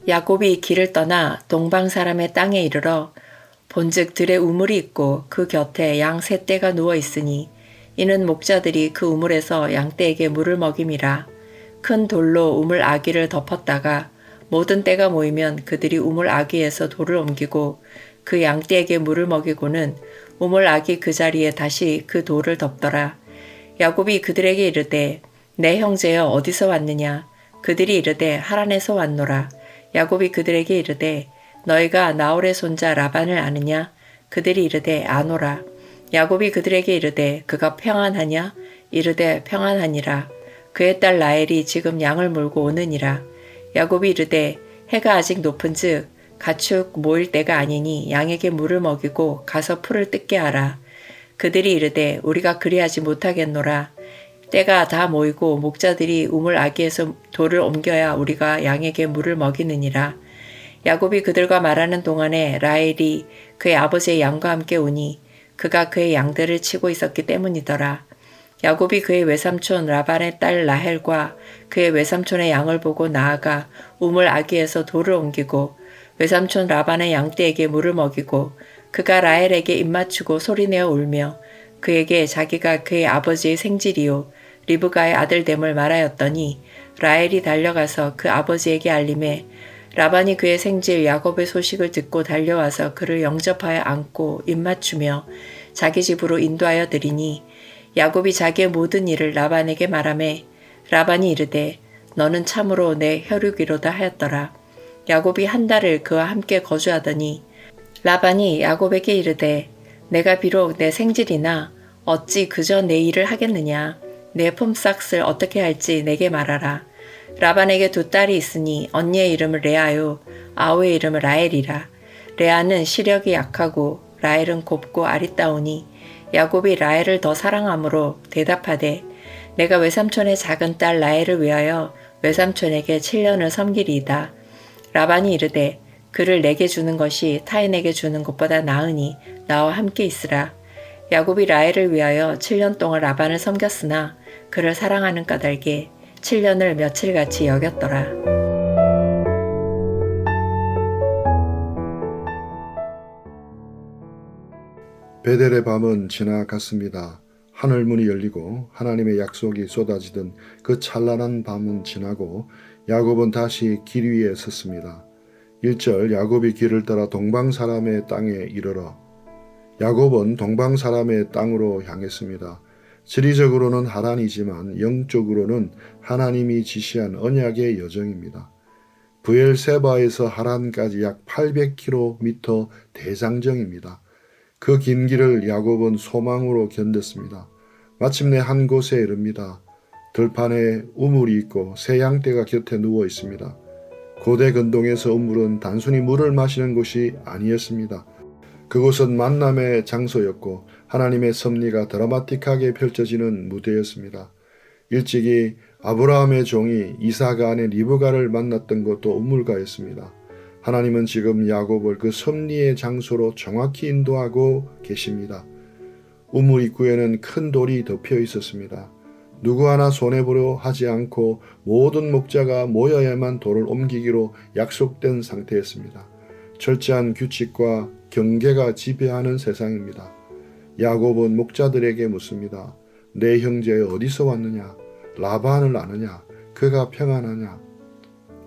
야곱이 길을 떠나 동방 사람의 땅에 이르러 본즉 들에 우물이 있고 그 곁에 양 세 떼가 누워 있으니 이는 목자들이 그 우물에서 양떼에게 물을 먹임이라. 큰 돌로 우물 아귀를 덮었다가 모든 떼가 모이면 그들이 우물 아귀에서 돌을 옮기고 그 양떼에게 물을 먹이고는 우물 아귀 그 자리에 다시 그 돌을 덮더라. 야곱이 그들에게 이르되 내 형제여 어디서 왔느냐? 그들이 이르되 하란에서 왔노라. 야곱이 그들에게 이르되 너희가 나홀의 손자 라반을 아느냐? 그들이 이르되 아노라. 야곱이 그들에게 이르되 그가 평안하냐? 이르되 평안하니라. 그의 딸 라헬이 지금 양을 몰고 오느니라. 야곱이 이르되 해가 아직 높은즉 가축 모일 때가 아니니 양에게 물을 먹이고 가서 풀을 뜯게 하라. 그들이 이르되 우리가 그리하지 못하겠노라. 때가 다 모이고 목자들이 우물 아귀에서 돌을 옮겨야 우리가 양에게 물을 먹이느니라. 야곱이 그들과 말하는 동안에 라헬이 그의 아버지의 양과 함께 오니 그가 그의 양들을 치고 있었기 때문이더라. 야곱이 그의 외삼촌 라반의 딸 라헬과 그의 외삼촌의 양을 보고 나아가 우물 아귀에서 돌을 옮기고 외삼촌 라반의 양떼에게 물을 먹이고 그가 라헬에게 입맞추고 소리내어 울며 그에게 자기가 그의 아버지의 생질이요 리브가의 아들됨을 말하였더니 라헬이 달려가서 그 아버지에게 알림해 라반이 그의 생질 야곱의 소식을 듣고 달려와서 그를 영접하여 안고 입맞추며 자기 집으로 인도하여 드리니 야곱이 자기의 모든 일을 라반에게 말하매 라반이 이르되 너는 참으로 내 혈육이로다 하였더라. 야곱이 한 달을 그와 함께 거주하더니 라반이 야곱에게 이르되 내가 비록 내 생질이나 어찌 그저 내 일을 하겠느냐. 내 품삯을 어떻게 할지 내게 말하라. 라반에게 두 딸이 있으니 언니의 이름을 레아요 아우의 이름을 라헬이라. 레아는 시력이 약하고 라헬은 곱고 아리따우니 야곱이 라헬을 더 사랑하므로 대답하되 내가 외삼촌의 작은 딸 라헬을 위하여 외삼촌에게 7년을 섬기리이다. 라반이 이르되 그를 내게 주는 것이 타인에게 주는 것보다 나으니 나와 함께 있으라. 야곱이 라헬을 위하여 7년 동안 라반을 섬겼으나 그를 사랑하는 까닭에 7년을 며칠같이 여겼더라. 베델의 밤은 지나갔습니다. 하늘문이 열리고 하나님의 약속이 쏟아지던 그 찬란한 밤은 지나고 야곱은 다시 길 위에 섰습니다. 1절 야곱이 길을 따라 동방 사람의 땅에 이르러 야곱은 동방 사람의 땅으로 향했습니다. 지리적으로는 하란이지만 영적으로는 하나님이 지시한 언약의 여정입니다. 브엘세바에서 하란까지 약 800km 대장정입니다. 그 긴 길을 야곱은 소망으로 견뎠습니다. 마침내 한 곳에 이릅니다. 들판에 우물이 있고 새 양떼가 곁에 누워 있습니다. 고대 근동에서 우물은 단순히 물을 마시는 곳이 아니었습니다. 그곳은 만남의 장소였고 하나님의 섭리가 드라마틱하게 펼쳐지는 무대였습니다. 일찍이 아브라함의 종이 이삭의 아내 리브가를 만났던 곳도 우물가였습니다. 하나님은 지금 야곱을 그 섭리의 장소로 정확히 인도하고 계십니다. 우물 입구에는 큰 돌이 덮여 있었습니다. 누구 하나 손해보려 하지 않고 모든 목자가 모여야만 돌을 옮기기로 약속된 상태였습니다. 철저한 규칙과 경계가 지배하는 세상입니다. 야곱은 목자들에게 묻습니다. 내 형제 어디서 왔느냐? 라반을 아느냐? 그가 평안하냐?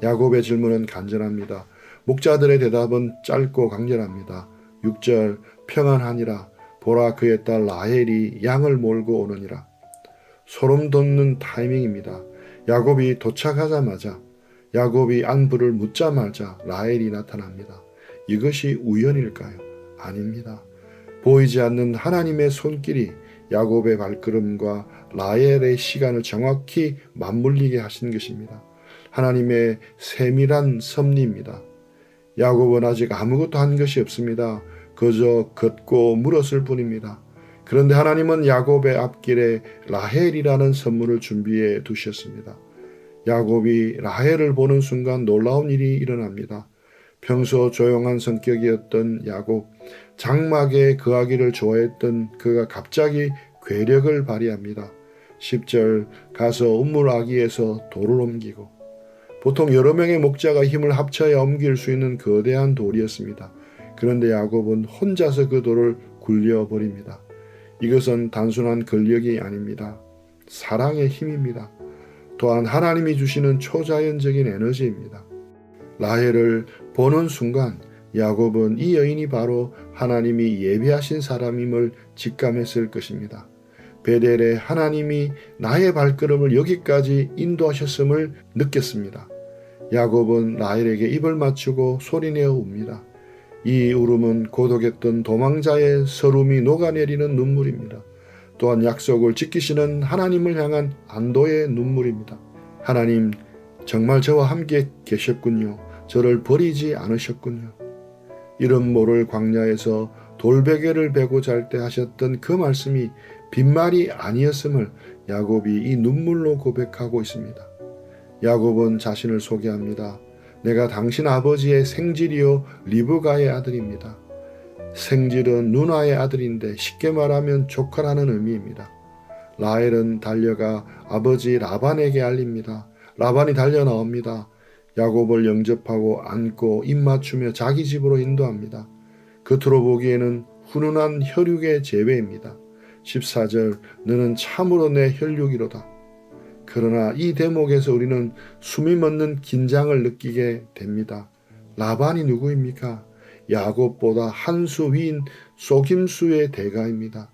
야곱의 질문은 간절합니다. 목자들의 대답은 짧고 강렬합니다. 6절 평안하니라. 보라 그의 딸 라헬이 양을 몰고 오느니라. 소름 돋는 타이밍입니다. 야곱이 도착하자마자 야곱이 안부를 묻자마자 라헬이 나타납니다. 이것이 우연일까요? 아닙니다. 보이지 않는 하나님의 손길이 야곱의 발걸음과 라헬의 시간을 정확히 맞물리게 하신 것입니다. 하나님의 세밀한 섭리입니다. 야곱은 아직 아무것도 한 것이 없습니다. 그저 걷고 물었을 뿐입니다. 그런데 하나님은 야곱의 앞길에 라헬이라는 선물을 준비해 두셨습니다. 야곱이 라헬을 보는 순간 놀라운 일이 일어납니다. 평소 조용한 성격이었던 야곱, 장막에 거하기를 좋아했던 그가 갑자기 괴력을 발휘합니다. 10절 가서 우물 아귀에서 돌을 옮기고 보통 여러 명의 목자가 힘을 합쳐야 옮길 수 있는 거대한 돌이었습니다. 그런데 야곱은 혼자서 그 돌을 굴려버립니다. 이것은 단순한 근력이 아닙니다. 사랑의 힘입니다. 또한 하나님이 주시는 초자연적인 에너지입니다. 라헬을 보는 순간 야곱은 이 여인이 바로 하나님이 예비하신 사람임을 직감했을 것입니다. 베델에 하나님이 나의 발걸음을 여기까지 인도하셨음을 느꼈습니다. 야곱은 라헬에게 입을 맞추고 소리내어 웁니다. 이 울음은 고독했던 도망자의 서름이 녹아내리는 눈물입니다. 또한 약속을 지키시는 하나님을 향한 안도의 눈물입니다. 하나님, 정말 저와 함께 계셨군요. 저를 버리지 않으셨군요. 이름 모를 광야에서 돌베개를 베고 잘 때 하셨던 그 말씀이 빈말이 아니었음을 야곱이 이 눈물로 고백하고 있습니다. 야곱은 자신을 소개합니다. 내가 당신 아버지의 생질이요 리브가의 아들입니다. 생질은 누나의 아들인데 쉽게 말하면 조카라는 의미입니다. 라헬은 달려가 아버지 라반에게 알립니다. 라반이 달려 나옵니다. 야곱을 영접하고 안고 입맞추며 자기 집으로 인도합니다. 겉으로 보기에는 훈훈한 혈육의 재회입니다. 14절 너는 참으로 내 혈육이로다. 그러나 이 대목에서 우리는 숨이 멎는 긴장을 느끼게 됩니다. 라반이 누구입니까? 야곱보다 한 수 위인 속임수의 대가입니다.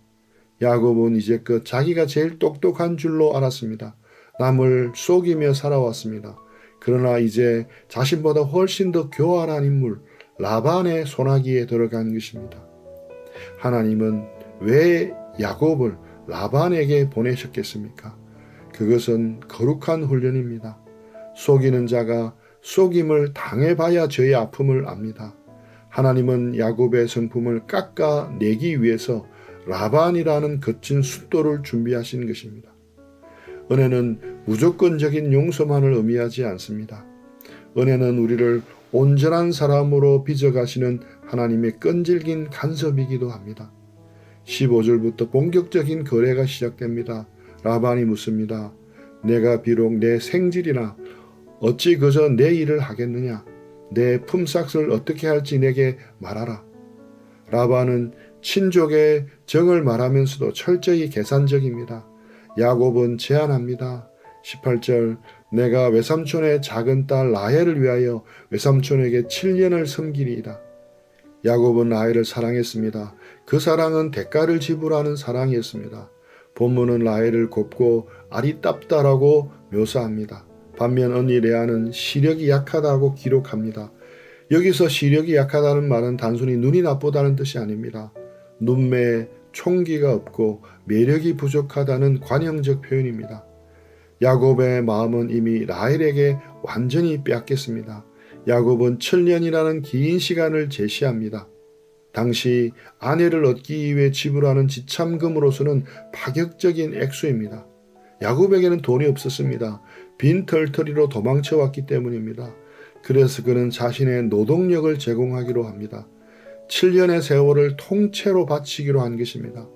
야곱은 이제껏 자기가 제일 똑똑한 줄로 알았습니다. 남을 속이며 살아왔습니다. 그러나 이제 자신보다 훨씬 더 교활한 인물 라반의 소나기에 들어간 것입니다. 하나님은 왜 야곱을 라반에게 보내셨겠습니까? 그것은 거룩한 훈련입니다. 속이는 자가 속임을 당해봐야 저의 아픔을 압니다. 하나님은 야곱의 성품을 깎아내기 위해서 라반이라는 거친 숫도를 준비하신 것입니다. 은혜는 무조건적인 용서만을 의미하지 않습니다. 은혜는 우리를 온전한 사람으로 빚어가시는 하나님의 끈질긴 간섭이기도 합니다. 15절부터 본격적인 거래가 시작됩니다. 라반이 묻습니다. 내가 비록 내 생질이나 어찌 그저 내 일을 하겠느냐? 내 품삯을 어떻게 할지 내게 말하라. 라반은 친족의 정을 말하면서도 철저히 계산적입니다. 야곱은 제안합니다. 18절 내가 외삼촌의 작은 딸 라헬을 위하여 외삼촌에게 7년을 섬기리이다. 야곱은 라헬을 사랑했습니다. 그 사랑은 대가를 지불하는 사랑이었습니다. 본문은 라헬을 곱고 아리따다라고 묘사합니다. 반면 언니 레아는 시력이 약하다고 기록합니다. 여기서 시력이 약하다는 말은 단순히 눈이 나쁘다는 뜻이 아닙니다. 눈매에 총기가 없고 매력이 부족하다는 관형적 표현입니다. 야곱의 마음은 이미 라헬에게 완전히 빼앗겼습니다. 야곱은 7년이라는 긴 시간을 제시합니다. 당시 아내를 얻기 위해 지불하는 지참금으로서는 파격적인 액수입니다. 야곱에게는 돈이 없었습니다. 빈털터리로 도망쳐왔기 때문입니다. 그래서 그는 자신의 노동력을 제공하기로 합니다. 7년의 세월을 통째로 바치기로 한 것입니다.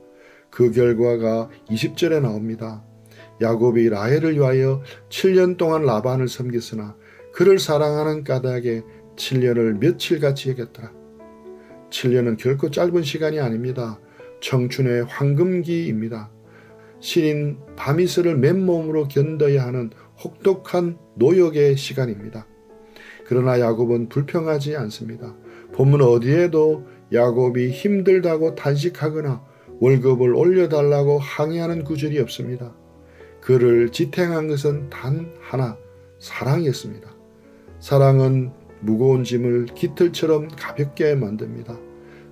그 결과가 20절에 나옵니다. 야곱이 라헬을 위하여 7년 동안 라반을 섬겼으나 그를 사랑하는 까닭에 7년을 며칠같이 여겼더라. 7년은 결코 짧은 시간이 아닙니다. 청춘의 황금기입니다. 신인 바미스를 맨몸으로 견뎌야 하는 혹독한 노역의 시간입니다. 그러나 야곱은 불평하지 않습니다. 본문 어디에도 야곱이 힘들다고 탄식하거나 월급을 올려달라고 항의하는 구절이 없습니다. 그를 지탱한 것은 단 하나, 사랑이었습니다. 사랑은 무거운 짐을 깃털처럼 가볍게 만듭니다.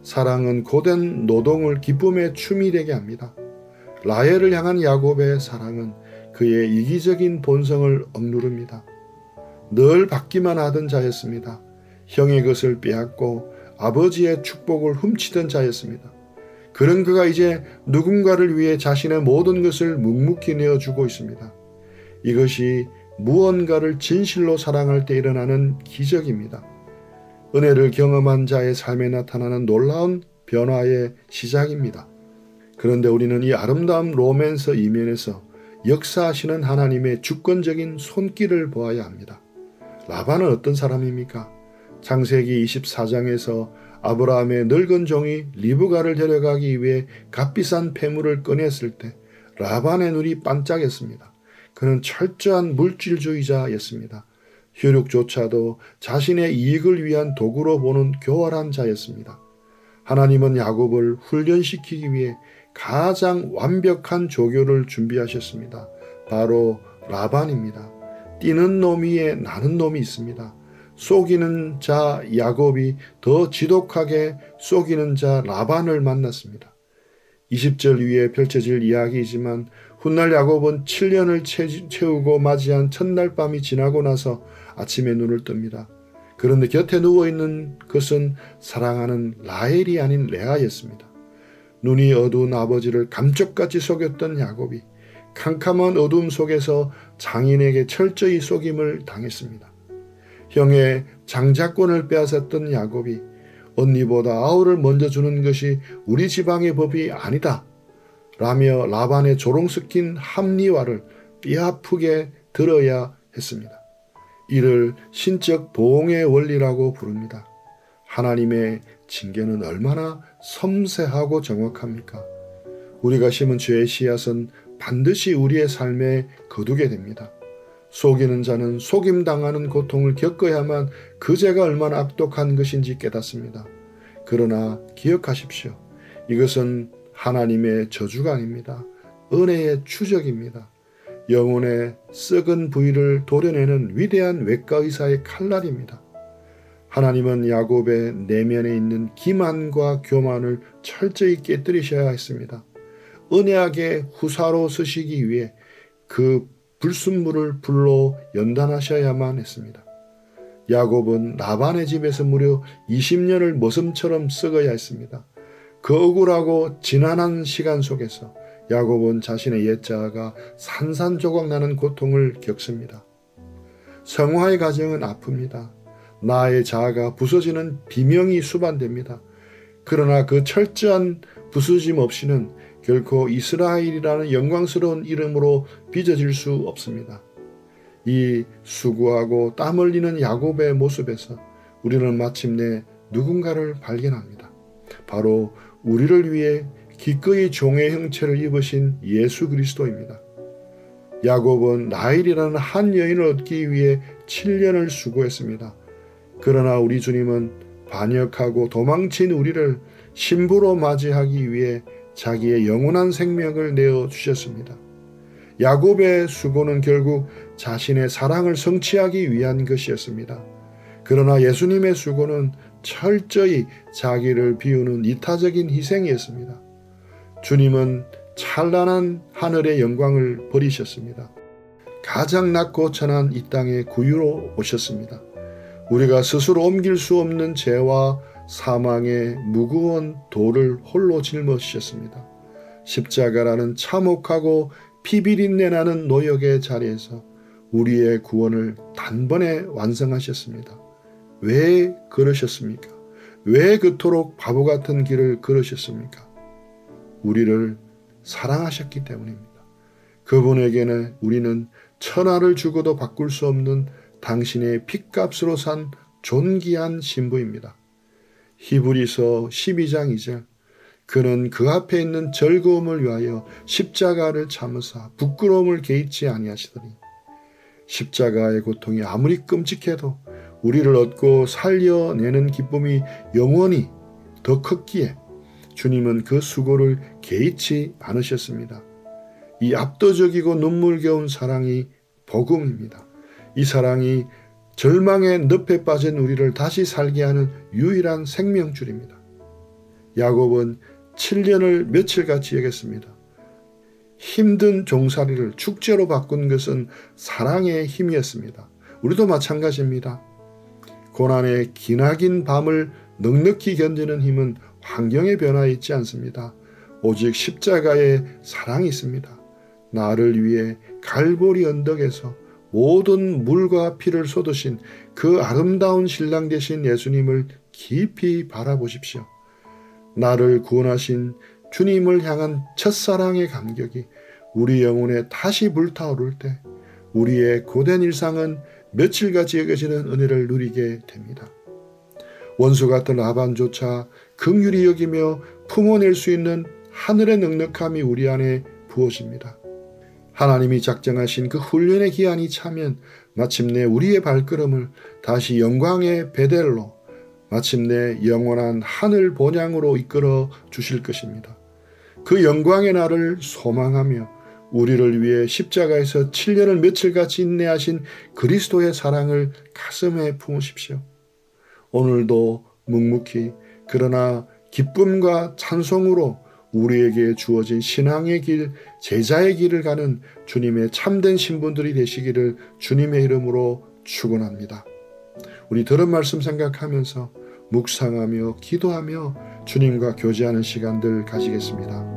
사랑은 고된 노동을 기쁨의 춤이 되게 합니다. 라헬을 향한 야곱의 사랑은 그의 이기적인 본성을 억누릅니다. 늘 받기만 하던 자였습니다. 형의 것을 빼앗고 아버지의 축복을 훔치던 자였습니다. 그런 그가 이제 누군가를 위해 자신의 모든 것을 묵묵히 내어주고 있습니다. 이것이 무언가를 진실로 사랑할 때 일어나는 기적입니다. 은혜를 경험한 자의 삶에 나타나는 놀라운 변화의 시작입니다. 그런데 우리는 이 아름다운 로맨스 이면에서 역사하시는 하나님의 주권적인 손길을 보아야 합니다. 라반은 어떤 사람입니까? 창세기 24장에서 아브라함의 늙은 종이 리브가를 데려가기 위해 값비싼 폐물을 꺼냈을 때 라반의 눈이 반짝였습니다. 그는 철저한 물질주의자였습니다. 혈육조차도 자신의 이익을 위한 도구로 보는 교활한 자였습니다. 하나님은 야곱을 훈련시키기 위해 가장 완벽한 조교를 준비하셨습니다. 바로 라반입니다. 뛰는 놈 위에 나는 놈이 있습니다. 속이는 자 야곱이 더 지독하게 속이는 자 라반을 만났습니다. 20절 위에 펼쳐질 이야기이지만 훗날 야곱은 7년을 채우고 맞이한 첫날 밤이 지나고 나서 아침에 눈을 뜹니다. 그런데 곁에 누워있는 것은 사랑하는 라헬이 아닌 레아였습니다. 눈이 어두운 아버지를 감쪽같이 속였던 야곱이 캄캄한 어둠 속에서 장인에게 철저히 속임을 당했습니다. 형의 장자권을 빼앗았던 야곱이 언니보다 아우를 먼저 주는 것이 우리 지방의 법이 아니다 라며 라반의 조롱 섞인 합리화를 뼈아프게 들어야 했습니다. 이를 신적 보응의 원리라고 부릅니다. 하나님의 징계는 얼마나 섬세하고 정확합니까? 우리가 심은 죄의 씨앗은 반드시 우리의 삶에 거두게 됩니다. 속이는 자는 속임당하는 고통을 겪어야만 그 죄가 얼마나 악독한 것인지 깨닫습니다. 그러나 기억하십시오. 이것은 하나님의 저주가 아닙니다. 은혜의 추적입니다. 영혼의 썩은 부위를 도려내는 위대한 외과의사의 칼날입니다. 하나님은 야곱의 내면에 있는 기만과 교만을 철저히 깨뜨리셔야 했습니다. 은혜하게 후사로 서시기 위해 그 불순물을 불로 연단하셔야만 했습니다. 야곱은 라반의 집에서 무려 20년을 머슴처럼 썩어야 했습니다. 그 억울하고 지난한 시간 속에서 야곱은 자신의 옛자아가 산산조각 나는 고통을 겪습니다. 성화의 과정은 아픕니다. 나의 자아가 부서지는 비명이 수반됩니다. 그러나 그 철저한 부서짐 없이는 결코 이스라엘이라는 영광스러운 이름으로 빚어질 수 없습니다. 이 수고하고 땀 흘리는 야곱의 모습에서 우리는 마침내 누군가를 발견합니다. 바로 우리를 위해 기꺼이 종의 형체를 입으신 예수 그리스도입니다. 야곱은 라헬이라는 한 여인을 얻기 위해 7년을 수고했습니다. 그러나 우리 주님은 반역하고 도망친 우리를 신부로 맞이하기 위해 자기의 영원한 생명을 내어주셨습니다. 야곱의 수고는 결국 자신의 사랑을 성취하기 위한 것이었습니다. 그러나 예수님의 수고는 철저히 자기를 비우는 이타적인 희생이었습니다. 주님은 찬란한 하늘의 영광을 버리셨습니다. 가장 낮고 천한 이 땅에 구유로 오셨습니다. 우리가 스스로 옮길 수 없는 죄와 사망의 무거운 돌을 홀로 짊어지셨습니다. 십자가라는 참혹하고 피비린내 나는 노역의 자리에서 우리의 구원을 단번에 완성하셨습니다. 왜 그러셨습니까? 왜 그토록 바보 같은 길을 걸으셨습니까? 우리를 사랑하셨기 때문입니다. 그분에게는 우리는 천하를 주고도 바꿀 수 없는 당신의 핏값으로 산 존귀한 신부입니다. 히브리서 12장 2절 그는 그 앞에 있는 즐거움을 위하여 십자가를 참으사 부끄러움을 개의치 아니하시더니 십자가의 고통이 아무리 끔찍해도 우리를 얻고 살려내는 기쁨이 영원히 더 컸기에 주님은 그 수고를 개의치 않으셨습니다. 이 압도적이고 눈물겨운 사랑이 복음입니다. 이 사랑이 절망의 늪에 빠진 우리를 다시 살게 하는 유일한 생명줄입니다. 야곱은 7년을 며칠같이 여겼습니다. 힘든 종살이를 축제로 바꾼 것은 사랑의 힘이었습니다. 우리도 마찬가지입니다. 고난의 기나긴 밤을 넉넉히 견디는 힘은 환경의 변화에 있지 않습니다. 오직 십자가의 사랑이 있습니다. 나를 위해 갈보리 언덕에서 모든 물과 피를 쏟으신 그 아름다운 신랑 되신 예수님을 깊이 바라보십시오. 나를 구원하신 주님을 향한 첫사랑의 감격이 우리 영혼에 다시 불타오를 때 우리의 고된 일상은 며칠같이 여겨지는 은혜를 누리게 됩니다. 원수 같은 라반조차 긍휼히 여기며 품어낼 수 있는 하늘의 넉넉함이 우리 안에 부어집니다. 하나님이 작정하신 그 훈련의 기한이 차면 마침내 우리의 발걸음을 다시 영광의 베델로, 마침내 영원한 하늘 본향으로 이끌어 주실 것입니다. 그 영광의 날을 소망하며 우리를 위해 십자가에서 7년을 며칠같이 인내하신 그리스도의 사랑을 가슴에 품으십시오. 오늘도 묵묵히 그러나 기쁨과 찬송으로 우리에게 주어진 신앙의 길, 제자의 길을 가는 주님의 참된 신분들이 되시기를 주님의 이름으로 축원합니다. 우리 들은 말씀 생각하면서 묵상하며 기도하며 주님과 교제하는 시간들 가지겠습니다.